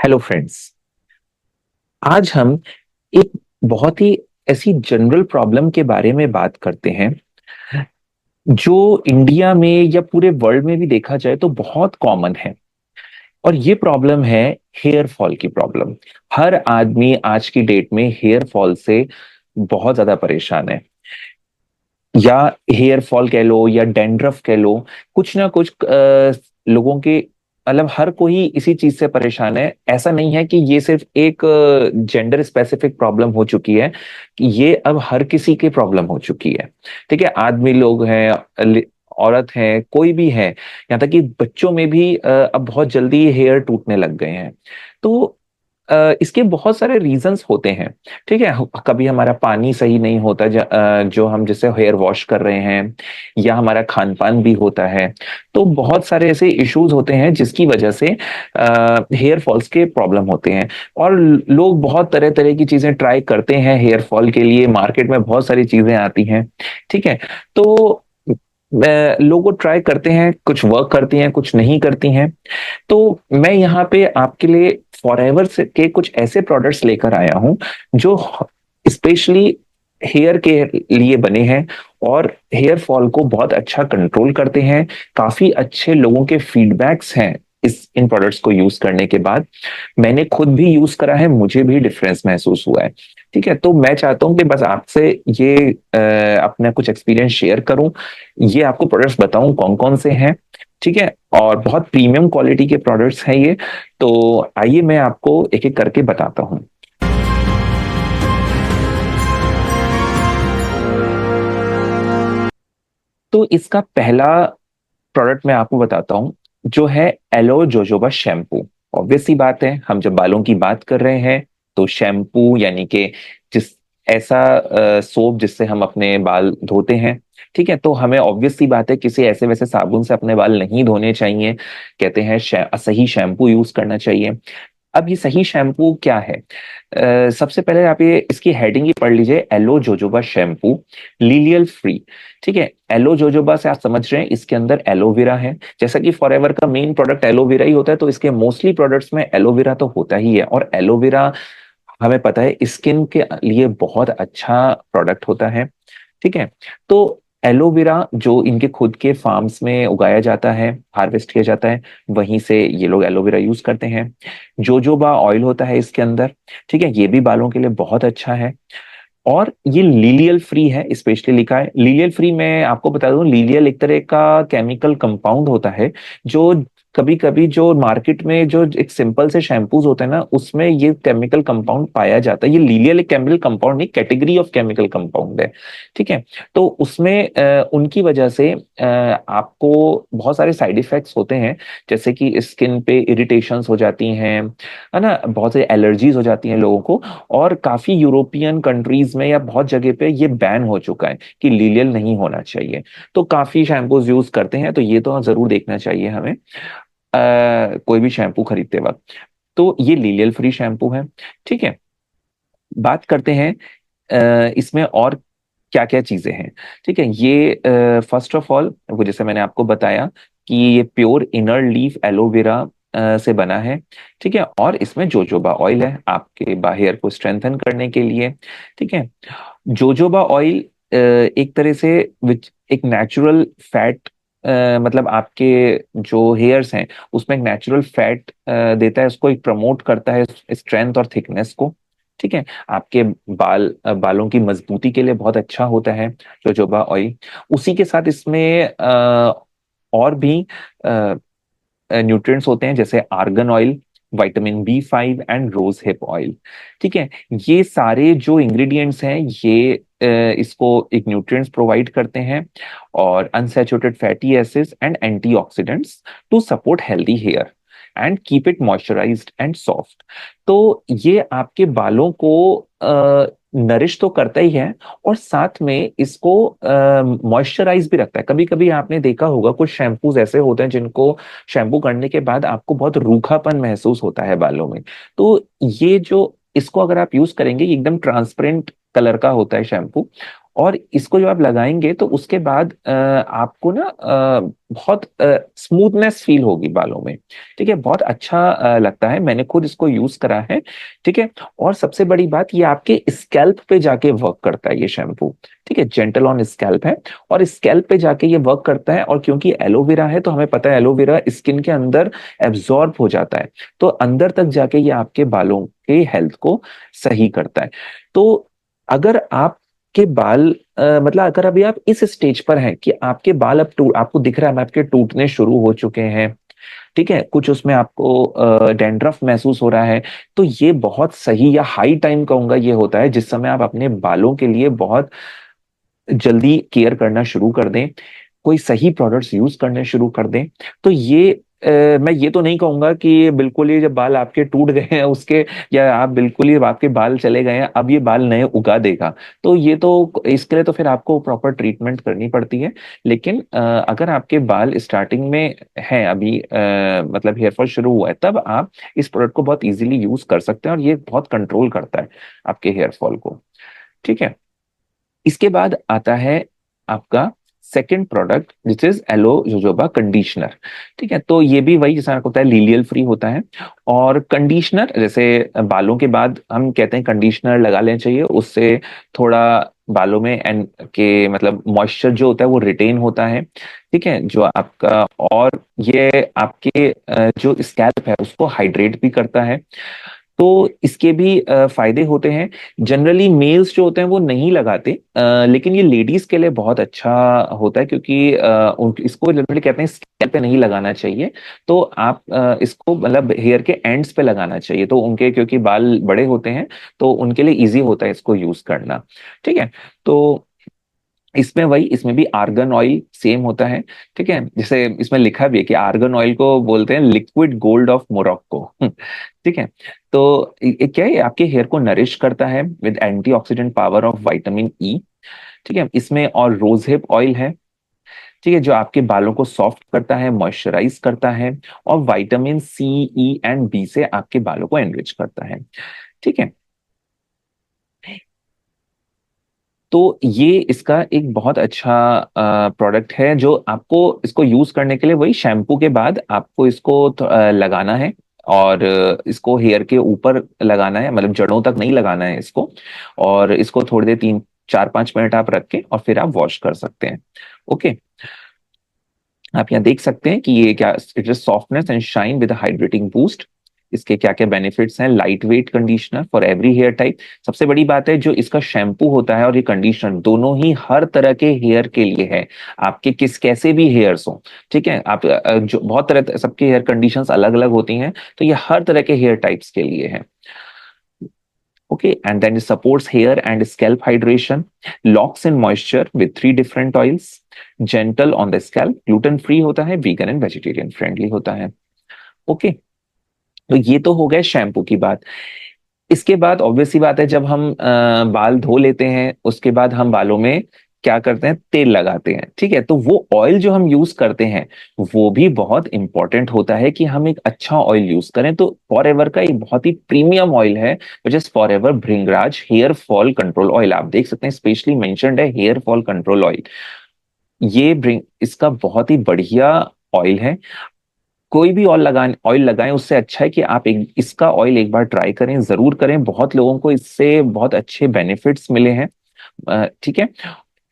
Hello friends. आज हम एक बहुत ही ऐसी जनरल प्रॉब्लम के बारे में बात करते हैं जो इंडिया में या पूरे वर्ल्ड में भी देखा जाए तो बहुत कॉमन है। और ये प्रॉब्लम है हेयर फॉल की प्रॉब्लम। हर आदमी आज की डेट में हेयर फॉल से बहुत ज्यादा परेशान है। या हेयर फॉल कह लो या डेंड्रफ कह लो, कुछ ना कुछ लोगों के मतलब हर कोई इसी चीज से परेशान है। ऐसा नहीं है कि ये सिर्फ एक जेंडर स्पेसिफिक प्रॉब्लम हो चुकी है, कि ये अब हर किसी की प्रॉब्लम हो चुकी है। ठीक है, आदमी लोग हैं, औरत है, कोई भी है, यहाँ तक कि बच्चों में भी अब बहुत जल्दी हेयर टूटने लग गए हैं। तो इसके बहुत सारे रीजंस होते हैं। ठीक है, कभी हमारा पानी सही नहीं होता, जो हम जिससे हेयर वॉश कर रहे हैं, या हमारा खान पान भी होता है। तो बहुत सारे ऐसे इश्यूज होते हैं जिसकी वजह से हेयर फॉल्स के प्रॉब्लम होते हैं। और लोग बहुत तरह तरह की चीजें ट्राई करते हैं हेयर फॉल के लिए, मार्केट में बहुत सारी चीजें आती हैं। ठीक है, तो लोगों ट्राई करते हैं, कुछ वर्क करती हैं, कुछ नहीं करती हैं। तो मैं यहाँ पे आपके लिए फॉरएवर के कुछ ऐसे प्रोडक्ट्स लेकर आया हूँ जो स्पेशली हेयर के लिए बने हैं और हेयर फॉल को बहुत अच्छा कंट्रोल करते हैं। काफी अच्छे लोगों के फीडबैक्स हैं इस इन प्रोडक्ट्स को यूज करने के बाद। मैंने खुद भी यूज करा है, मुझे भी डिफरेंस महसूस हुआ है। ठीक है, तो मैं चाहता हूँ कि बस आपसे ये अपना कुछ एक्सपीरियंस शेयर करूं, ये आपको प्रोडक्ट्स बताऊं कौन कौन से हैं। ठीक है, और बहुत प्रीमियम क्वालिटी के प्रोडक्ट्स हैं ये। तो आइए मैं आपको एक एक करके बताता हूँ। तो इसका पहला प्रोडक्ट मैं आपको बताता हूँ, जो है एलो जोजोबा शैम्पू। ऑब्वियस सी बात है, हम जब बालों की बात कर रहे हैं तो शैम्पू यानी कि जिस ऐसा सोप जिससे हम अपने बाल धोते हैं। ठीक है, तो हमें ऑब्वियस सी बात है किसी ऐसे वैसे साबुन से अपने बाल नहीं धोने चाहिए। कहते हैं सही शैम्पू यूज करना चाहिए। अब ये सही शैम्पू क्या है? सबसे पहले आप ये इसकी हेडिंग ही पढ़ लीजिए, एलो जोजोबा शैम्पू, लिलियल फ्री। ठीक है, एलो जोजोबा से आप समझ रहे हैं इसके अंदर एलोवेरा है। जैसा कि फॉरएवर का मेन प्रोडक्ट एलोवेरा ही होता है, तो इसके मोस्टली प्रोडक्ट्स में एलोवेरा तो होता ही है। और एलोवेरा हमें पता है स्किन के लिए बहुत अच्छा प्रोडक्ट होता है। ठीक है, तो एलोवेरा जो इनके खुद के फार्म्स में उगाया जाता है, हार्वेस्ट किया जाता है, वहीं से ये लोग एलोवेरा यूज करते हैं। जोजोबा ऑयल होता है इसके अंदर। ठीक है, ये भी बालों के लिए बहुत अच्छा है। और ये लीलियल फ्री है, स्पेशली लिखा है लीलियल फ्री। मैं आपको बता दूं, लीलियल एक तरह का केमिकल कंपाउंड होता है जो कभी कभी जो मार्केट में जो एक सिंपल से शैम्पूज होते हैं ना, उसमें ये केमिकल कंपाउंड पाया जाता है। ये लीलियल एक केमिकल कंपाउंड नहीं, कैटेगरी ऑफ केमिकल कंपाउंड है। ठीक है, तो उसमें उनकी वजह से आपको बहुत सारे साइड इफेक्ट्स होते हैं, जैसे कि स्किन पे इरिटेशंस हो जाती हैं, है ना, बहुत सारी एलर्जीज हो जाती हैं लोगों को। और काफी यूरोपियन कंट्रीज में या बहुत जगह पे ये बैन हो चुका है कि लीलियल नहीं होना चाहिए। तो काफी शैम्पूज यूज करते हैं, तो ये तो जरूर देखना चाहिए हमें कोई भी शैम्पू खरीदते वक्त। तो ये लीलियल फ्री शैम्पू है। ठीक है, बात करते हैं इसमें और क्या क्या चीजें हैं। ठीक है, ये फर्स्ट ऑफ ऑल वो जैसे मैंने आपको बताया कि ये प्योर इनर लीफ एलोवेरा से बना है। ठीक है, और इसमें जोजोबा ऑयल है आपके हेयर को स्ट्रेंथन करने के लिए। ठीक है, जोजोबा ऑयल एक तरह से विच एक नेचुरल फैट, मतलब आपके जो हेयर्स हैं उसमें एक नेचुरल फैट देता है, उसको एक प्रमोट करता है स्ट्रेंथ और थिकनेस को। ठीक है, आपके बालों की मजबूती के लिए बहुत अच्छा होता है जोजोबा ऑयल। उसी के साथ इसमें और भी न्यूट्रिएंट्स होते हैं, जैसे argan oil, vitamin B5 and rose hip oil. ठीक है, ये सारे जो इंग्रेडिएंट्स हैं ये इसको एक न्यूट्रिएंट्स प्रोवाइड करते हैं, और unsaturated fatty acids and antioxidants to support healthy hair and keep it moisturised and soft. तो ये आपके बालों को नरिश तो करता ही है, और साथ में इसको मॉइस्चराइज भी रखता है। कभी कभी आपने देखा होगा कुछ शैम्पूज ऐसे होते हैं जिनको शैम्पू करने के बाद आपको बहुत रूखापन महसूस होता है बालों में। तो ये जो इसको अगर आप यूज करेंगे, ये एकदम ट्रांसपेरेंट कलर का होता है शैम्पू, और इसको जब आप लगाएंगे तो उसके बाद आपको ना बहुत स्मूथनेस फील होगी बालों में। ठीक है, बहुत अच्छा लगता है, मैंने खुद इसको यूज करा है। ठीक है, और सबसे बड़ी बात, ये आपके स्कैल्प पे जाके वर्क करता है ये शैम्पू। ठीक है, जेंटल ऑन स्कैल्प है और स्कैल्प पे जाके ये वर्क करता है। और क्योंकि एलोवेरा है तो हमें पता है एलोवेरा स्किन के अंदर एब्जॉर्ब हो जाता है, तो अंदर तक जाके ये आपके बालों के हेल्थ को सही करता है। तो अगर आप के बाल मतलब अगर अभी आप इस स्टेज पर हैं कि आपके बाल अब टूट, आपको दिख रहा है आपके टूटने शुरू हो चुके हैं, ठीक है, कुछ उसमें आपको डैंड्रफ महसूस हो रहा है, तो ये बहुत सही या हाई टाइम कहूंगा ये होता है जिस समय आप अपने बालों के लिए बहुत जल्दी केयर करना शुरू कर दें, कोई सही प्रोडक्ट्स यूज करने शुरू कर दें। तो ये मैं ये तो नहीं कहूंगा कि बिल्कुल ही जब बाल आपके टूट गए हैं उसके, या आप बिल्कुल ही आपके बाल चले गए हैं अब ये बाल नए उगा देगा, तो ये तो इसके लिए तो फिर आपको प्रॉपर ट्रीटमेंट करनी पड़ती है। लेकिन अगर आपके बाल स्टार्टिंग में हैं अभी, मतलब हेयर फॉल शुरू हुआ है, तब आप इस प्रोडक्ट को बहुत इजीली यूज कर सकते हैं और ये बहुत कंट्रोल करता है आपके हेयर फॉल को। ठीक है, इसके बाद आता है आपका second product which is aloe jojoba conditioner. ठीक है, तो ये भी वही जैसा होता है, लीलियल फ्री होता है। और कंडीशनर जैसे बालों के बाद हम कहते हैं कंडीशनर लगा लेना चाहिए, उससे थोड़ा बालों में एंड के मतलब मॉइस्चर जो होता है वो रिटेन होता है। ठीक है, जो आपका, और ये आपके जो स्कैल्प है उसको हाइड्रेट भी करता है। तो इसके भी फायदे होते हैं। जनरली मेल्स जो होते हैं वो नहीं लगाते, लेकिन ये लेडीज के लिए बहुत अच्छा होता है, क्योंकि इसको जनरली कहते हैं स्कैल्प पे नहीं लगाना चाहिए। तो आप इसको मतलब हेयर के एंड्स पे लगाना चाहिए, तो उनके क्योंकि बाल बड़े होते हैं तो उनके लिए इजी होता है इसको यूज करना। ठीक है, तो इसमें वही, इसमें भी आर्गन ऑयल सेम होता है। ठीक है, जैसे इसमें लिखा भी है कि आर्गन ऑयल को बोलते हैं लिक्विड गोल्ड ऑफ मोरक्को। ठीक है, तो क्या है, ये आपके हेयर को नरिश करता है with antioxidant power of vitamin E. ठीक है, इसमें और रोज हिप ऑयल है। ठीक है, जो आपके बालों को सॉफ्ट करता है, मॉइस्चराइज करता है, और vitamin C, E and B से आपके बालों को एनरिच करता है। ठीक है, तो ये इसका एक बहुत अच्छा प्रोडक्ट है, जो आपको इसको यूज करने के लिए वही शैम्पू के बाद आपको इसको लगाना है। और इसको हेयर के ऊपर लगाना है, मतलब जड़ों तक नहीं लगाना है इसको। और इसको थोड़ी देर 3 4 5 मिनट आप रख के और फिर आप वॉश कर सकते हैं। ओके, आप यहाँ देख सकते हैं कि ये क्या, it is softness and shine with hydrating boost. इसके क्या क्या बेनिफिट्स हैं, light weight conditioner for every hair type. सबसे बड़ी बात है, जो इसका शैम्पू होता है और ये कंडीशनर दोनों ही हर तरह के हेयर के लिए है, आपके किस कैसे भी हेयर्स हो। ठीक है, आप जो बहुत तरह सबके हेयर कंडीशंस अलग अलग होती हैं, तो ये हर तरह के हेयर टाइप्स के लिए है। Okay, and then it supports hair and scalp hydration, locks in moisture with 3 different oils, gentle on the scalp, gluten free होता है, vegan and vegetarian friendly होता है। ओके, तो ये तो हो गए शैम्पू की बात। इसके बाद ऑब्वियस सी बात है, जब हम बाल धो लेते हैं उसके बाद हम बालों में क्या करते हैं, तेल लगाते हैं। ठीक है, तो वो ऑयल जो हम यूज करते हैं वो भी बहुत इंपॉर्टेंट होता है कि हम एक अच्छा ऑयल यूज करें। तो फॉर एवर का एक बहुत ही प्रीमियम ऑयल है which is forever Bhringraj hair fall control oil. आप देख सकते हैं स्पेशली मेंशन्ड है हेयर फॉल कंट्रोल ऑयल। ये ब्रिंग इसका बहुत ही बढ़िया ऑयल है। कोई भी ऑयल लगाएं उससे अच्छा है कि आप एक इसका ऑयल एक बार ट्राई करें, जरूर करें। बहुत लोगों को इससे बहुत अच्छे बेनिफिट्स मिले हैं। ठीक है,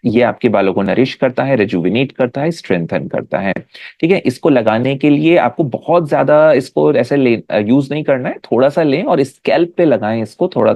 ये आपके बालों को नरिश करता है, रिजुविनेट करता है, स्ट्रेंथन करता है। ठीक है, इसको लगाने के लिए आपको बहुत ज्यादा इसको ऐसे ले यूज नहीं करना है, थोड़ा सा लें और स्कैल्प पे लगाएं इसको थोड़ा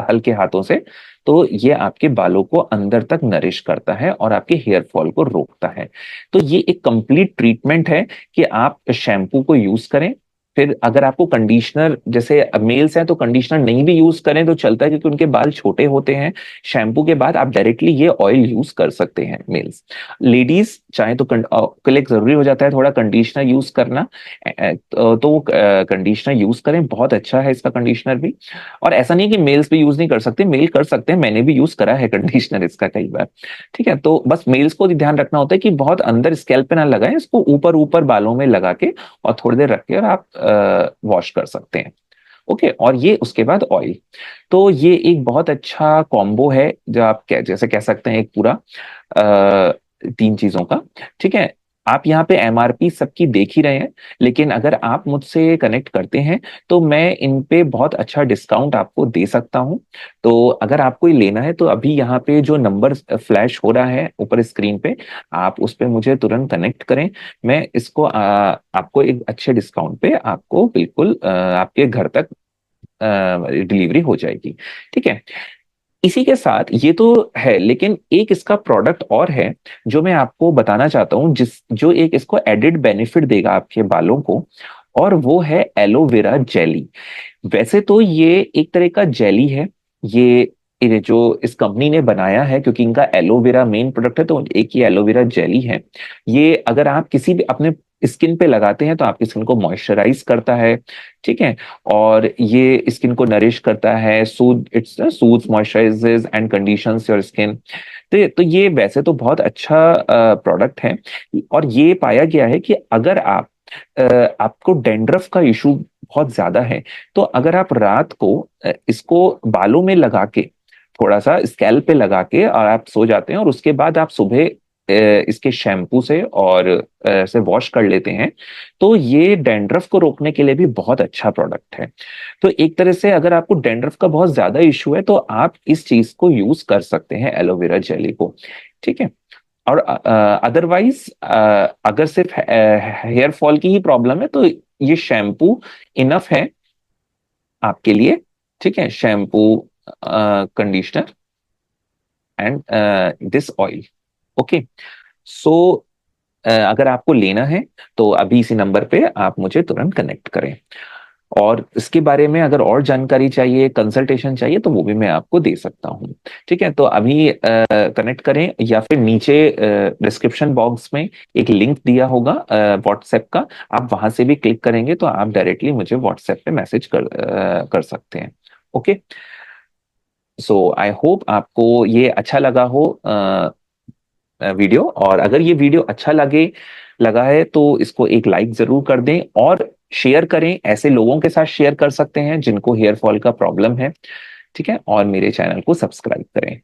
हल्के हाथों से। तो ये आपके बालों को अंदर तक नरिश करता है और आपके हेयर फॉल को रोकता है। तो ये एक कंप्लीट ट्रीटमेंट है कि आप शैम्पू को यूज करें। फिर अगर आपको कंडीशनर, जैसे मेल्स हैं तो कंडीशनर नहीं भी यूज करें तो चलता है क्योंकि उनके बाल छोटे होते हैं, शैम्पू के बाद आप डायरेक्टली ये ऑयल यूज कर सकते हैं मेल्स। लेडीज चाहे तो के लिए जरूरी हो जाता है थोड़ा कंडीशनर यूज करना, तो वो कंडीशनर यूज करें, बहुत अच्छा है इसका कंडीशनर भी। और ऐसा नहीं कि मेल्स भी यूज नहीं कर सकते, मेल कर सकते हैं, मैंने भी यूज करा है कंडीशनर इसका कई बार। ठीक है, तो बस मेल्स को ध्यान रखना होता है कि बहुत अंदर स्कैल्प पे ना लगाएं इसको, ऊपर ऊपर बालों में लगा के और थोड़ी देर रख के और आप वॉश कर सकते हैं। ओके, और ये उसके बाद ऑयल। तो ये एक बहुत अच्छा कॉम्बो है, जो आप जैसे कह सकते हैं एक पूरा तीन चीजों का। ठीक है, आप यहाँ पे एमआरपी सबकी देख ही रहे हैं, लेकिन अगर आप मुझसे कनेक्ट करते हैं तो मैं इन पे बहुत अच्छा डिस्काउंट आपको दे सकता हूँ। तो अगर आपको ये लेना है तो अभी यहाँ पे जो नंबर फ्लैश हो रहा है ऊपर स्क्रीन पे, आप उस पे मुझे तुरंत कनेक्ट करें। मैं इसको आपको एक अच्छे डिस्काउंट पे आपको बिल्कुल आपके घर तक डिलीवरी हो जाएगी। ठीक है, इसी के साथ ये तो है, लेकिन एक इसका प्रोडक्ट और है जो मैं आपको बताना चाहता हूँ, जिस जो एक इसको एडिड बेनिफिट देगा आपके बालों को, और वो है एलोवेरा जेली। वैसे तो ये एक तरह का जेली है, ये जो इस कंपनी ने बनाया है, क्योंकि इनका एलोवेरा मेन प्रोडक्ट है, तो एक ये एलोवेरा जेली है। ये अगर आप किसी भी अपने स्किन पे लगाते हैं तो आपकी स्किन को मॉइस्चराइज करता है। ठीक है, और ये स्किन को नरिश करता है, soothes, moisturises and conditions your skin. तो ये वैसे तो बहुत अच्छा प्रोडक्ट है। और ये पाया गया है कि अगर आपको डेंड्रफ का इशू बहुत ज्यादा है, तो अगर आप रात को इसको बालों में लगा के, थोड़ा सा स्कैल्प पे लगा के और आप सो जाते हैं, और उसके बाद आप सुबह इसके शैम्पू से और से वॉश कर लेते हैं, तो ये डेंड्रफ को रोकने के लिए भी बहुत अच्छा प्रोडक्ट है। तो एक तरह से अगर आपको डेंड्रफ का बहुत ज्यादा इशू है तो आप इस चीज को यूज कर सकते हैं, एलोवेरा जेली को। ठीक है, और अदरवाइज अगर सिर्फ हेयर फॉल की ही प्रॉब्लम है तो ये शैम्पू इनफ है आपके लिए। ठीक है, shampoo, conditioner and this oil. Okay, so अगर आपको लेना है तो अभी इसी नंबर पे आप मुझे तुरंत कनेक्ट करें। और इसके बारे में अगर और जानकारी चाहिए, कंसल्टेशन चाहिए, तो वो भी मैं आपको दे सकता हूँ। ठीक है, तो अभी कनेक्ट करें, या फिर नीचे डिस्क्रिप्शन बॉक्स में एक लिंक दिया होगा व्हाट्सएप का, आप वहां से भी क्लिक करेंगे तो आप डायरेक्टली मुझे व्हाट्सएप पे मैसेज कर सकते हैं। ओके, सो आई होप आपको ये अच्छा लगा हो वीडियो। और अगर ये वीडियो अच्छा लगा है तो इसको एक लाइक जरूर कर दें, और शेयर करें, ऐसे लोगों के साथ शेयर कर सकते हैं जिनको हेयर फॉल का प्रॉब्लम है। ठीक है, और मेरे चैनल को सब्सक्राइब करें।